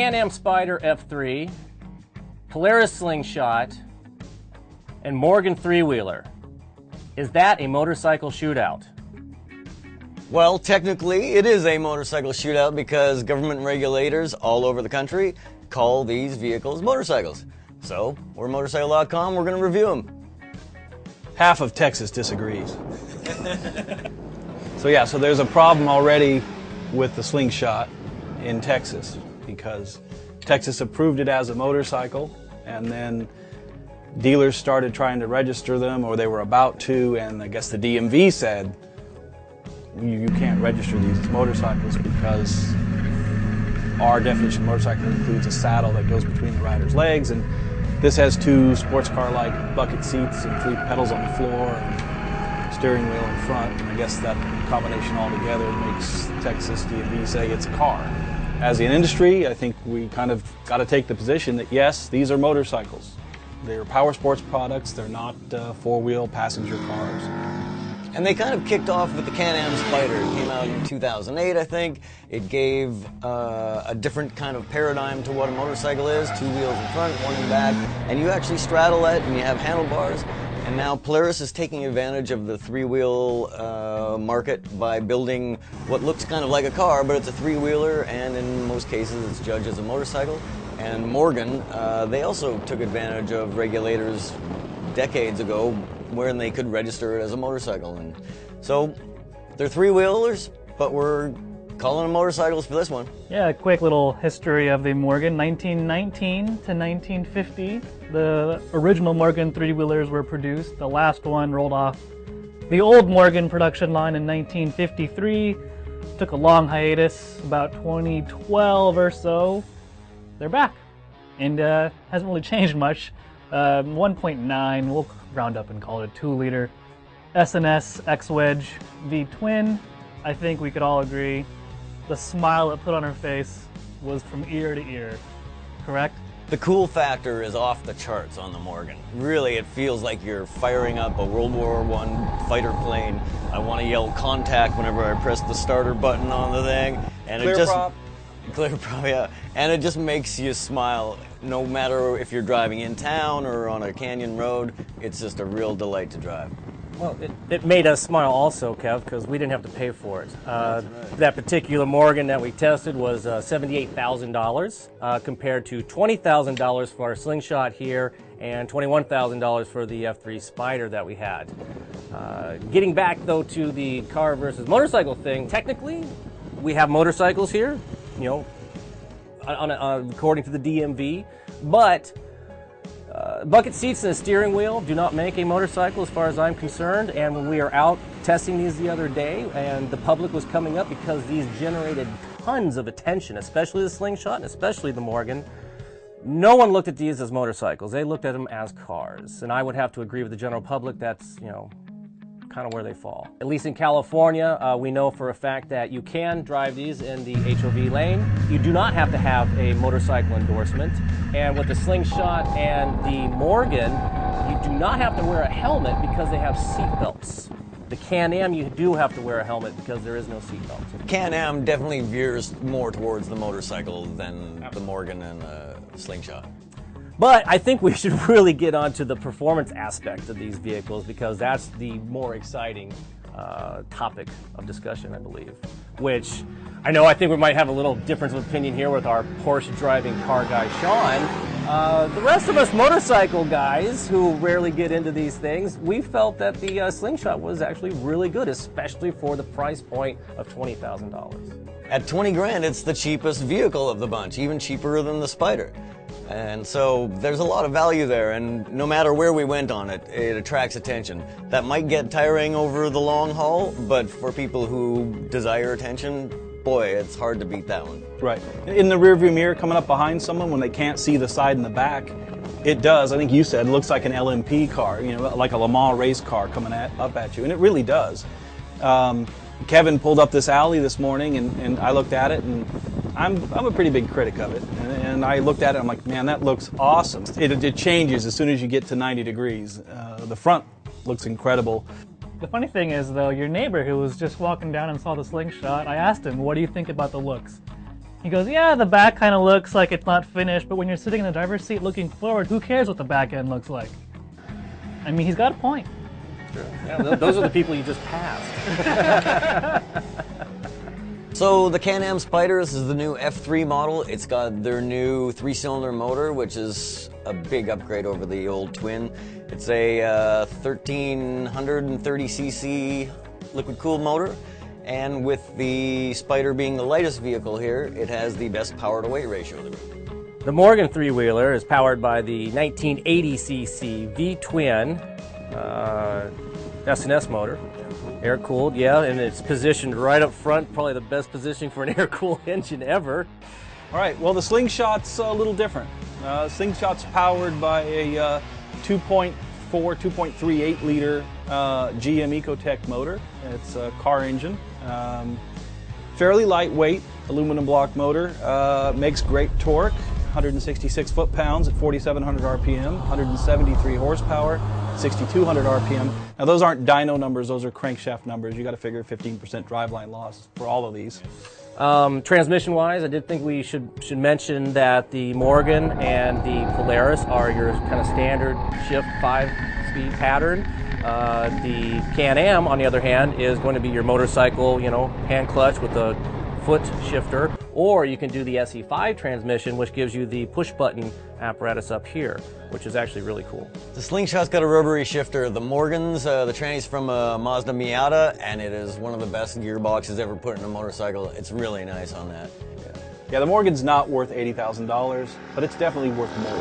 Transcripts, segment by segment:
Can-Am Spyder F3, Polaris Slingshot, and Morgan three-wheeler. Is that a motorcycle shootout? Well, technically it is a motorcycle shootout because government regulators all over the country call these vehicles motorcycles. So, we're motorcycle.com, we're going to review them. Half of Texas disagrees. So there's a problem already with the Slingshot in Texas because Texas approved it as a motorcycle, and then dealers started trying to register them, or they were about to, and I guess the DMV said you can't register these as motorcycles because our definition of motorcycle includes a saddle that goes between the rider's legs, and this has two sports car-like bucket seats and three pedals on the floor and steering wheel in front. And I guess that combination altogether makes Texas DMV say it's a car. As an industry, I think we kind of got to take the position that yes, these are motorcycles. They're power sports products. They're not four-wheel passenger cars. And they kind of kicked off with the Can-Am Spyder. It came out in 2008, I think. It gave a different kind of paradigm to what a motorcycle is. Two wheels in front, one in back. And you actually straddle it and you have handlebars. And now Polaris is taking advantage of the three-wheel market by building what looks kind of like a car, but it's a three-wheeler, and in most cases it's judged as a motorcycle. And Morgan, they also took advantage of regulators decades ago when they could register it as a motorcycle. And so they're three-wheelers, but we're calling them motorcycles for this one. Yeah, a quick little history of the Morgan. 1919 to 1950, the original Morgan three-wheelers were produced. The last one rolled off the old Morgan production line in 1953. Took a long hiatus, about 2012 or so. They're back, and hasn't really changed much. 1.9, we'll round up and call it a 2-liter S&S X-Wedge V-twin. I think we could all agree the smile it put on her face was from ear to ear, correct? The cool factor is off the charts on the Morgan. Really, it feels like you're firing up a World War I fighter plane. I want to yell contact whenever I press the starter button on the thing. And Clear it just prop. Clear prop, yeah. And it just makes you smile no matter if you're driving in town or on a canyon road. It's just a real delight to drive. Well, it made us smile also, Kev, because we didn't have to pay for it. That particular Morgan that we tested was $78,000 compared to $20,000 for our Slingshot here and $21,000 for the F3 Spyder that we had. Getting back, though, to the car versus motorcycle thing, technically, we have motorcycles here, you know, according to the DMV, but bucket seats and a steering wheel do not make a motorcycle as far as I'm concerned. And when we are out testing these the other day and the public was coming up because these generated tons of attention, especially the Slingshot and especially the Morgan, no one looked at these as motorcycles. They looked at them as cars. And I would have to agree with the general public that's, you know, kind of where they fall. At least in California, we know for a fact that you can drive these in the HOV lane. You do not have to have a motorcycle endorsement. And with the Slingshot and the Morgan, you do not have to wear a helmet because they have seat belts. The Can-Am, you do have to wear a helmet because there is no seat belt. Can-Am definitely veers more towards the motorcycle than the Morgan and Slingshot. But I think we should really get onto the performance aspect of these vehicles because that's the more exciting topic of discussion, I believe. Which I think we might have a little difference of opinion here with our Porsche driving car guy, Sean. The rest of us motorcycle guys who rarely get into these things, we felt that the Slingshot was actually really good, especially for the price point of $20,000. At 20 grand, it's the cheapest vehicle of the bunch, even cheaper than the Spyder. And so there's a lot of value there, and no matter where we went on it, it attracts attention. That might get tiring over the long haul, but for people who desire attention, boy, it's hard to beat that one. Right. In the rearview mirror, coming up behind someone when they can't see the side and the back, it does. I think you said it looks like an LMP car, you know, like a Le Mans race car coming up at you, and it really does. Kevin pulled up this alley this morning, and I looked at it, and I'm a pretty big critic of it, and I looked at it, I'm like, man, that looks awesome. It changes as soon as you get to 90 degrees. The front looks incredible. The funny thing is, though, your neighbor who was just walking down and saw the Slingshot, I asked him, what do you think about the looks? He goes, yeah, the back kind of looks like it's not finished, but when you're sitting in the driver's seat looking forward, who cares what the back end looks like? I mean, he's got a point. Sure. Yeah, those are the people you just passed. So the Can-Am Spyder, this is the new F3 model. It's got their new 3-cylinder motor, which is a big upgrade over the old twin. It's a 1330cc liquid-cooled motor. And with the Spyder being the lightest vehicle here, it has the best power-to-weight ratio. The Morgan three-wheeler is powered by the 1980cc V-twin S&S motor. Air-cooled, yeah, and it's positioned right up front, probably the best positioning for an air-cooled engine ever. All right, well, the Slingshot's a little different. Slingshot's powered by a 2.4, 2.38 liter GM Ecotec motor. It's a car engine. Fairly lightweight aluminum block motor. Makes great torque, 166 foot-pounds at 4,700 RPM, 173 horsepower, 6,200 RPM. Now those aren't dyno numbers, those are crankshaft numbers. You got to figure 15% driveline loss for all of these. Transmission-wise, I did think we should mention that the Morgan and the Polaris are your kind of standard shift 5-speed pattern. The Can-Am, on the other hand, is going to be your motorcycle, hand clutch with a foot shifter, or you can do the SE5 transmission, which gives you the push-button apparatus up here, which is actually really cool. The Slingshot's got a rotary shifter. The Morgan's, the tranny's from Mazda Miata, and it is one of the best gearboxes ever put in a motorcycle. It's really nice on that. Yeah, the Morgan's not worth $80,000, but it's definitely worth more.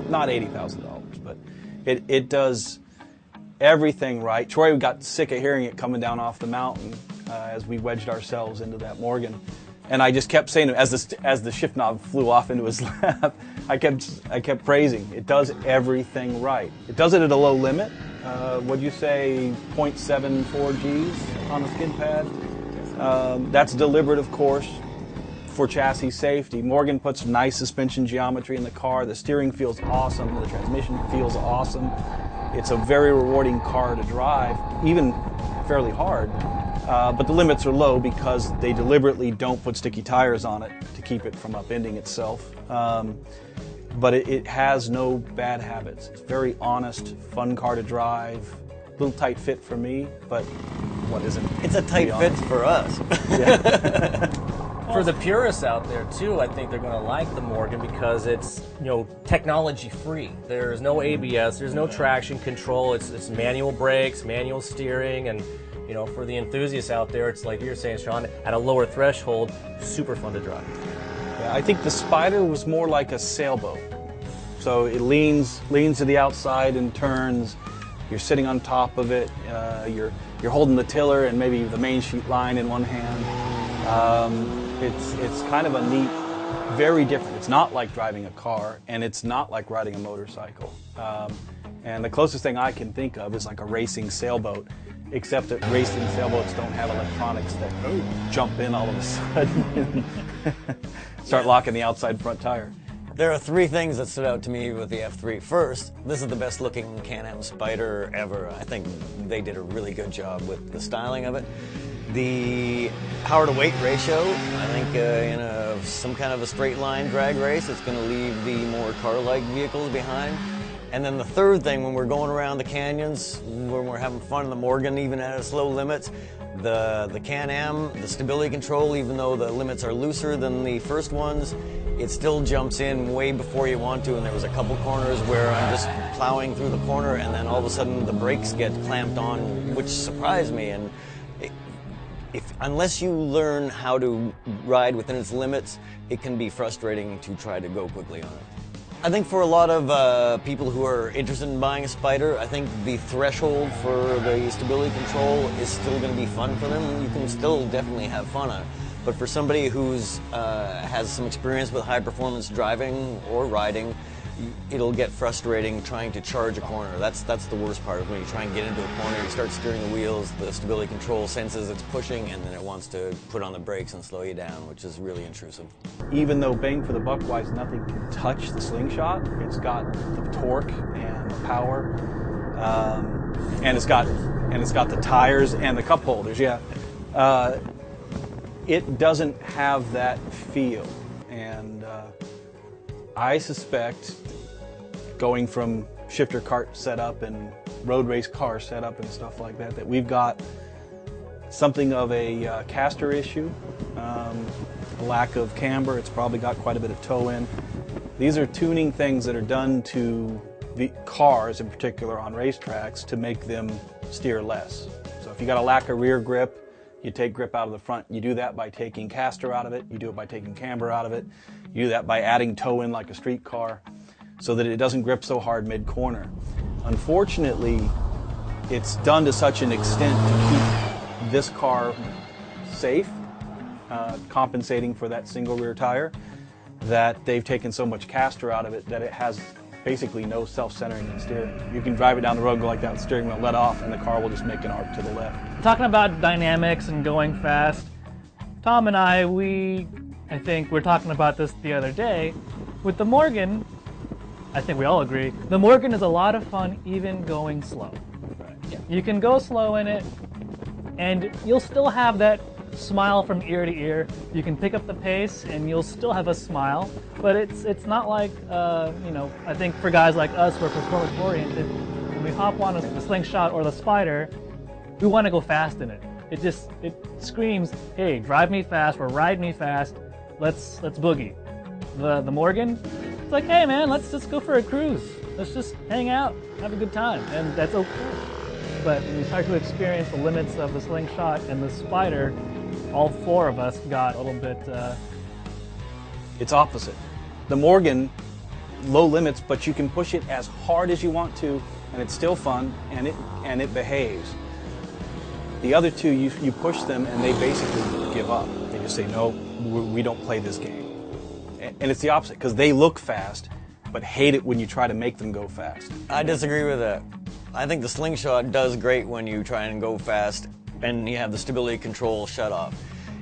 Not $80,000, but it does everything right. Troy got sick of hearing it coming down off the mountain as we wedged ourselves into that Morgan, and I just kept saying to him, as the shift knob flew off into his lap, I kept praising. It does everything right. It does it at a low limit. What'd you say, 0.74 Gs on the skid pad? That's deliberate, of course, for chassis safety. Morgan puts nice suspension geometry in the car. The steering feels awesome. The transmission feels awesome. It's a very rewarding car to drive, even fairly hard. But the limits are low because they deliberately don't put sticky tires on it to keep it from upending itself. But it has no bad habits. It's very honest, fun car to drive. A little tight fit for me, but what isn't? It's a tight fit for us. Yeah. For the purists out there too, I think they're going to like the Morgan because it's technology free. There's no ABS, there's no traction control. It's manual brakes, manual steering, and for the enthusiasts out there, it's like you're saying, Sean, at a lower threshold, super fun to drive. Yeah, I think the Spyder was more like a sailboat. So it leans to the outside and turns. You're sitting on top of it. You're holding the tiller and maybe the main sheet line in one hand. It's kind of a neat, very different. It's not like driving a car, and it's not like riding a motorcycle. And the closest thing I can think of is like a racing sailboat, except that racing sailboats don't have electronics that jump in all of a sudden and start locking the outside front tire. There are three things that stood out to me with the F3. First, this is the best looking Can-Am Spyder ever. I think they did a really good job with the styling of it. The power to weight ratio, I think in some kind of a straight line drag race, it's going to leave the more car-like vehicles behind. And then the third thing, when we're going around the canyons, when we're having fun in the Morgan, even at its low limits, the Can-Am, the stability control, even though the limits are looser than the first ones, it still jumps in way before you want to. And there was a couple corners where I'm just plowing through the corner, and then all of a sudden the brakes get clamped on, which surprised me. And unless you learn how to ride within its limits, it can be frustrating to try to go quickly on it. I think for a lot of people who are interested in buying a Spyder, I think the threshold for the stability control is still going to be fun for them. You can still definitely have fun on it. But for somebody who's has some experience with high performance driving or riding, it'll get frustrating trying to charge a corner. That's the worst part. When you try and get into a corner, you start steering the wheels, the stability control senses it's pushing, and then it wants to put on the brakes and slow you down, which is really intrusive. Even though bang for the buck wise, nothing can touch the Slingshot. It's got the torque and the power, and it's got the tires and the cup holders. Yeah. it doesn't have that feel. And I suspect, going from shifter cart setup and road race car setup and stuff like that, that we've got something of a caster issue, a lack of camber. It's probably got quite a bit of toe in. These are tuning things that are done to the cars, in particular on racetracks, to make them steer less. So if you got a lack of rear grip, you take grip out of the front. You do that by taking caster out of it. You do it by taking camber out of it. You do that by adding toe in like a street car, so that it doesn't grip so hard mid-corner. Unfortunately, it's done to such an extent to keep this car safe, compensating for that single rear tire, that they've taken so much caster out of it that it has basically no self-centering in steering. You can drive it down the road, go like that, with the steering wheel let off, and the car will just make an arc to the left. Talking about dynamics and going fast, Tom and I think we're talking about this the other day. With the Morgan, I think we all agree, the Morgan is a lot of fun even going slow. Right. Yeah. You can go slow in it, and you'll still have that smile from ear to ear. You can pick up the pace, and you'll still have a smile. But it's not like, I think for guys like us who are performance oriented, when we hop on the Slingshot or the Spyder, we want to go fast in it. It screams, hey, drive me fast, or ride me fast, let's boogie. The Morgan, it's like, hey man, let's just go for a cruise. Let's just hang out, have a good time, and that's okay. But when we start to experience the limits of the Slingshot and the Spyder, all four of us got a little bit... It's opposite. The Morgan, low limits, but you can push it as hard as you want to, and it's still fun, and it behaves. The other two, you push them, and they basically give up. They just say, no, we don't play this game. And it's the opposite, because they look fast, but hate it when you try to make them go fast. I disagree with that. I think the Slingshot does great when you try and go fast and you have the stability control shut off.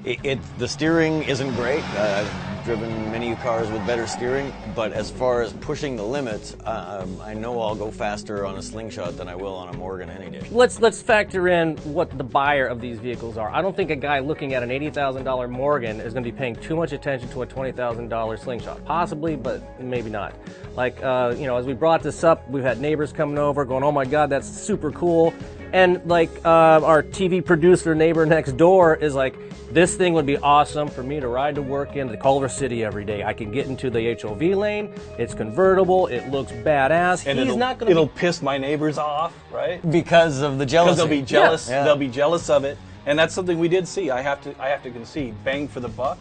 The steering isn't great. I've driven many cars with better steering, but as far as pushing the limits, I know I'll go faster on a Slingshot than I will on a Morgan any day. Let's factor in what the buyer of these vehicles are. I don't think a guy looking at an $80,000 Morgan is going to be paying too much attention to a $20,000 Slingshot. Possibly, but maybe not. Like, as we brought this up, we've had neighbors coming over going, oh my God, that's super cool. And like our TV producer neighbor next door is like, this thing would be awesome for me to ride to work in Culver City every day. I can get into the HOV lane. It's convertible. It looks badass. And it'll piss my neighbors off, right? Because of the jealousy. Because they'll be jealous. Yeah. They'll be jealous of it, and that's something we did see. I have to concede. Bang for the buck.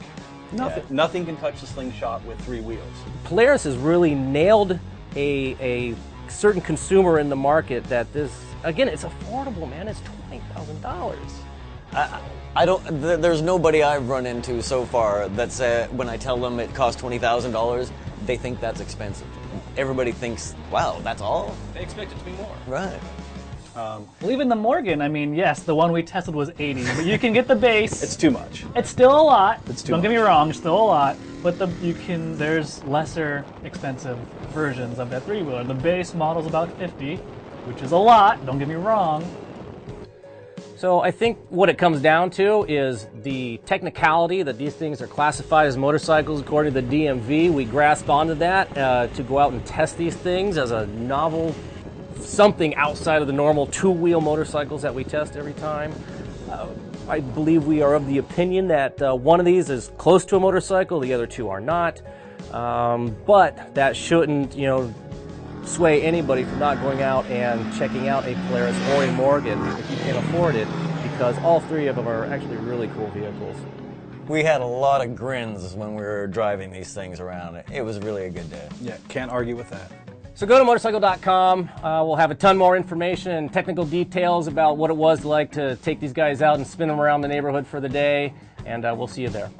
Nothing can touch the Slingshot with three wheels. Polaris has really nailed a certain consumer in the market that this. Again, it's affordable, man. It's $20,000. There's nobody I've run into so far that's when I tell them it costs $20,000, they think that's expensive. Everybody thinks, wow, that's all? They expect it to be more. Right. Well, even the Morgan, I mean, yes, the one we tested was 80, but you can get the base. It's too much. It's still a lot. Don't get me wrong, it's still a lot. But there's lesser expensive versions of that three-wheeler. The base model's about 50, which is a lot. Don't get me wrong. So I think what it comes down to is the technicality that these things are classified as motorcycles according to the DMV. We grasped onto that to go out and test these things as a novel, something outside of the normal two-wheel motorcycles that we test every time. I believe we are of the opinion that one of these is close to a motorcycle, the other two are not. But that shouldn't, sway anybody from not going out and checking out a Polaris or a Morgan if you can afford it, because all three of them are actually really cool vehicles. We had a lot of grins when we were driving these things around. It was really a good day. Yeah, can't argue with that. So go to motorcycle.com. We'll have a ton more information and technical details about what it was like to take these guys out and spin them around the neighborhood for the day, and we'll see you there.